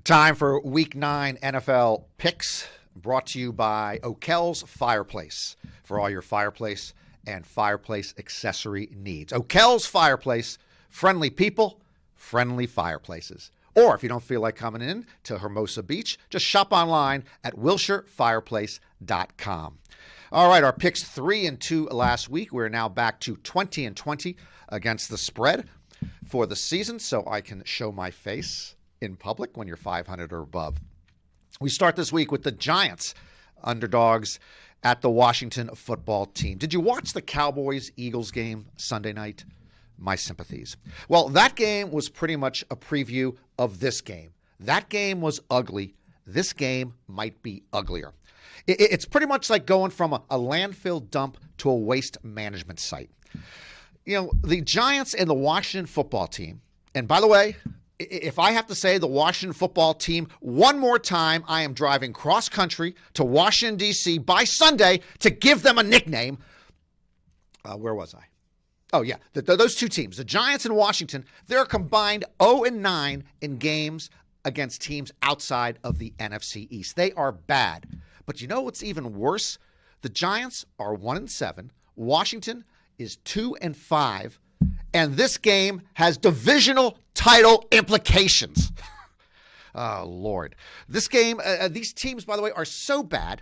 Time for Week 9 NFL picks, brought to you by O'Kell's Fireplace for all your fireplace and fireplace accessory needs. O'Kell's Fireplace, friendly people, friendly fireplaces. Or if you don't feel like coming in to Hermosa Beach, just shop online at wilshirefireplace.com. All right, our picks 3-2 last week. We're now back to 20-20 against the spread for the season, so I can show my face in public when you're 500 or above. We start this week with the Giants, underdogs at the Washington football team. Did you watch the Cowboys-Eagles game Sunday night? My sympathies. Well, that game was pretty much a preview of this game. That game was ugly. This game might be uglier. It's pretty much like going from a landfill dump to a waste management site. You know, the Giants and the Washington football team, and by the way, if I have to say the Washington football team one more time, I am driving cross-country to Washington, D.C. by Sunday to give them a nickname. Where was I? Oh, yeah. Those two teams, the Giants and Washington, they're combined 0-9 in games against teams outside of the NFC East. They are bad. But you know what's even worse? The Giants are 1-7. Washington is 2-5. And this game has divisional title implications. Oh, Lord. This game, these teams, by the way, are so bad,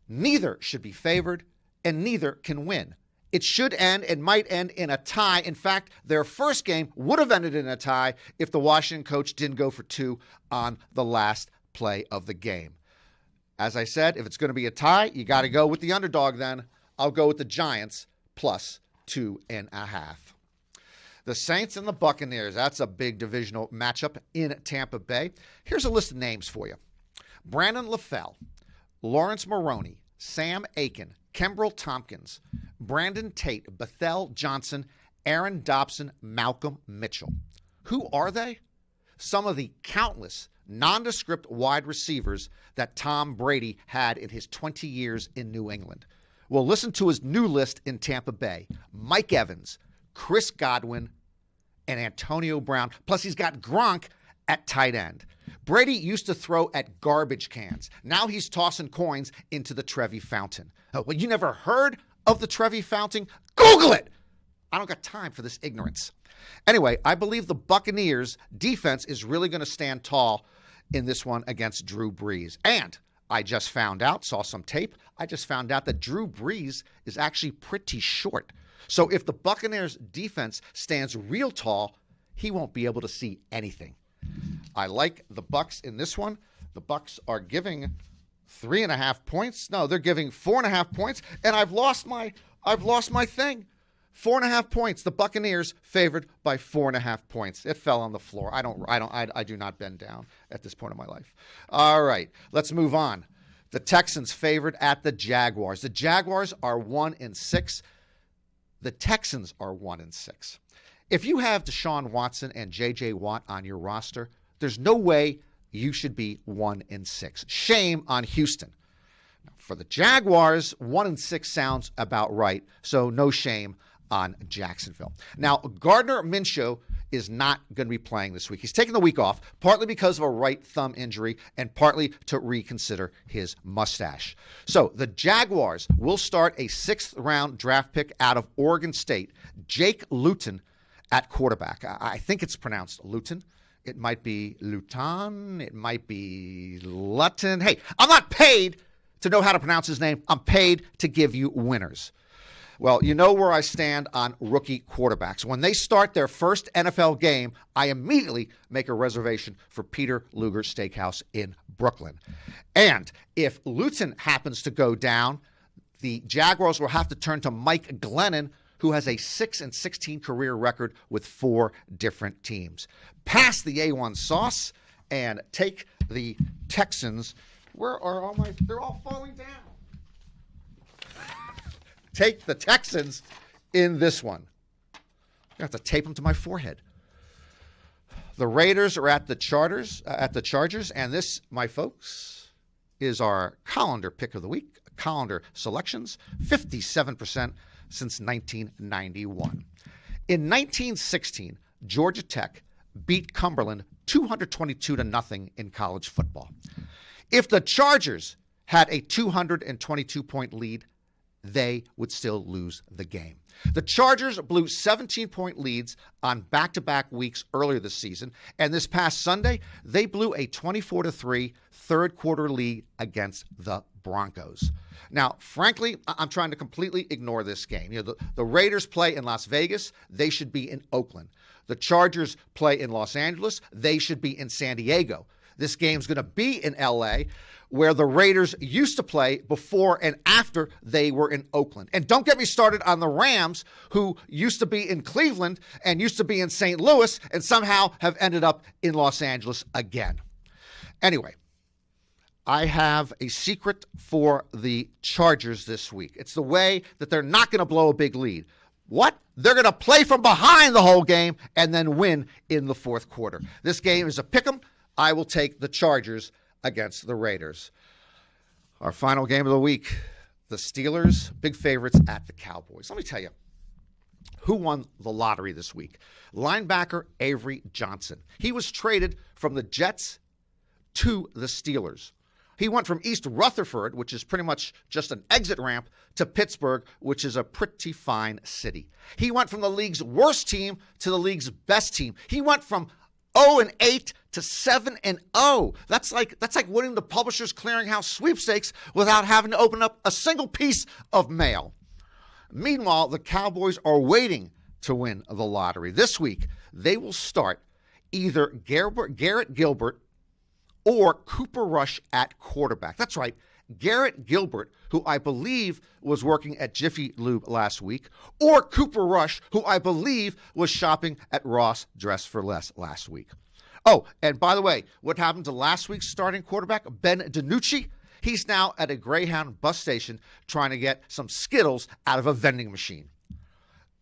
neither should be favored and neither can win. It should end and might end in a tie. In fact, their first game would have ended in a tie if the Washington coach didn't go for two on the last play of the game. As I said, if it's going to be a tie, you got to go with the underdog then. I'll go with the Giants plus 2.5. The Saints and the Buccaneers, that's a big divisional matchup in Tampa Bay. Here's a list of names for you. Brandon LaFell, Lawrence Maroney, Sam Aiken, Kembrell Tompkins, Brandon Tate, Bethel Johnson, Aaron Dobson, Malcolm Mitchell. Who are they? Some of the countless nondescript wide receivers that Tom Brady had in his 20 years in New England. Well, listen to his new list in Tampa Bay. Mike Evans, Chris Godwin, and Antonio Brown. Plus, he's got Gronk at tight end. Brady used to throw at garbage cans. Now he's tossing coins into the Trevi Fountain. Oh, well, you never heard of the Trevi Fountain? Google it! I don't got time for this ignorance. Anyway, I believe the Buccaneers' defense is really going to stand tall in this one against Drew Brees. And I just found out, saw some tape, I just found out that Drew Brees is actually pretty short. So if the Buccaneers defense stands real tall, he won't be able to see anything. I like the Bucs in this one. The Bucs are giving 3.5 points. No, they're giving 4.5 points, and I've lost my thing. 4.5 points. The Buccaneers favored by 4.5 points. It fell on the floor. I do not bend down at this point in my life. All right, let's move on. The Texans favored at the Jaguars. The Jaguars are 1-6. The Texans are 1-6. If you have Deshaun Watson and J.J. Watt on your roster, there's no way you should be 1-6. Shame on Houston. For the Jaguars, 1-6 sounds about right, so no shame on Jacksonville. Now, Gardner Minshew is not going to be playing this week. He's taking the week off, partly because of a right thumb injury and partly to reconsider his mustache. So the Jaguars will start a 6th-round draft pick out of Oregon State, Jake Luton, at quarterback. I think it's pronounced Luton. It might be Luton. It might be Luton. Hey, I'm not paid to know how to pronounce his name. I'm paid to give you winners. Well, you know where I stand on rookie quarterbacks. When they start their first NFL game, I immediately make a reservation for Peter Luger Steakhouse in Brooklyn. And if Luton happens to go down, the Jaguars will have to turn to Mike Glennon, who has a 6-16 career record with 4 different teams. Pass the A1 sauce and take the Texans. Where are all my... They're all falling down. Take the Texans in this one. I have to tape them to my forehead. The Raiders are at the Chargers, and this, my folks, is our Colander pick of the week. Colander selections, 57% since 1991. In 1916, Georgia Tech beat Cumberland 222-0 in college football. If the Chargers had a 222-point lead, they would still lose the game. The Chargers blew 17-point leads on back-to-back weeks earlier this season, and this past Sunday, they blew a 24-3 third-quarter lead against the Broncos. Now, frankly, I'm trying to completely ignore this game. The Raiders play in Las Vegas. They should be in Oakland. The Chargers play in Los Angeles. They should be in San Diego. This game's going to be in L.A., where the Raiders used to play before and after they were in Oakland. And don't get me started on the Rams, who used to be in Cleveland and used to be in St. Louis and somehow have ended up in Los Angeles again. Anyway, I have a secret for the Chargers this week. It's the way that they're not going to blow a big lead. What? They're going to play from behind the whole game and then win in the fourth quarter. This game is a pick'em. I will take the Chargers against the Raiders. Our final game of the week, the Steelers, big favorites at the Cowboys. Let me tell you, who won the lottery this week? Linebacker Avery Johnson. He was traded from the Jets to the Steelers. He went from East Rutherford, which is pretty much just an exit ramp, to Pittsburgh, which is a pretty fine city. He went from the league's worst team to the league's best team. He went from 0-8 to 7-0. That's like winning the Publishers Clearinghouse sweepstakes without having to open up a single piece of mail. Meanwhile, the Cowboys are waiting to win the lottery. This week, they will start either Garrett Gilbert or Cooper Rush at quarterback. That's right, Garrett Gilbert, who I believe was working at Jiffy Lube last week, or Cooper Rush, who I believe was shopping at Ross Dress for Less last week. Oh, and by the way, what happened to last week's starting quarterback, Ben DiNucci? He's now at a Greyhound bus station trying to get some Skittles out of a vending machine.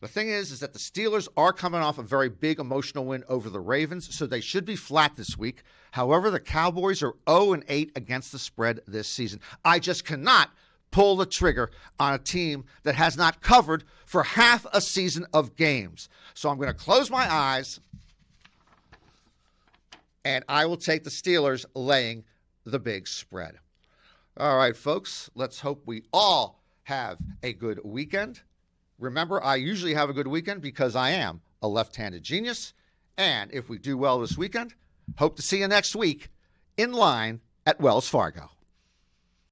The thing is that the Steelers are coming off a very big emotional win over the Ravens, so they should be flat this week. However, the Cowboys are 0-8 against the spread this season. I just cannot pull the trigger on a team that has not covered for half a season of games. So I'm going to close my eyes, and I will take the Steelers laying the big spread. All right, folks, let's hope we all have a good weekend. Remember, I usually have a good weekend because I am a left-handed genius. And if we do well this weekend, hope to see you next week in line at Wells Fargo.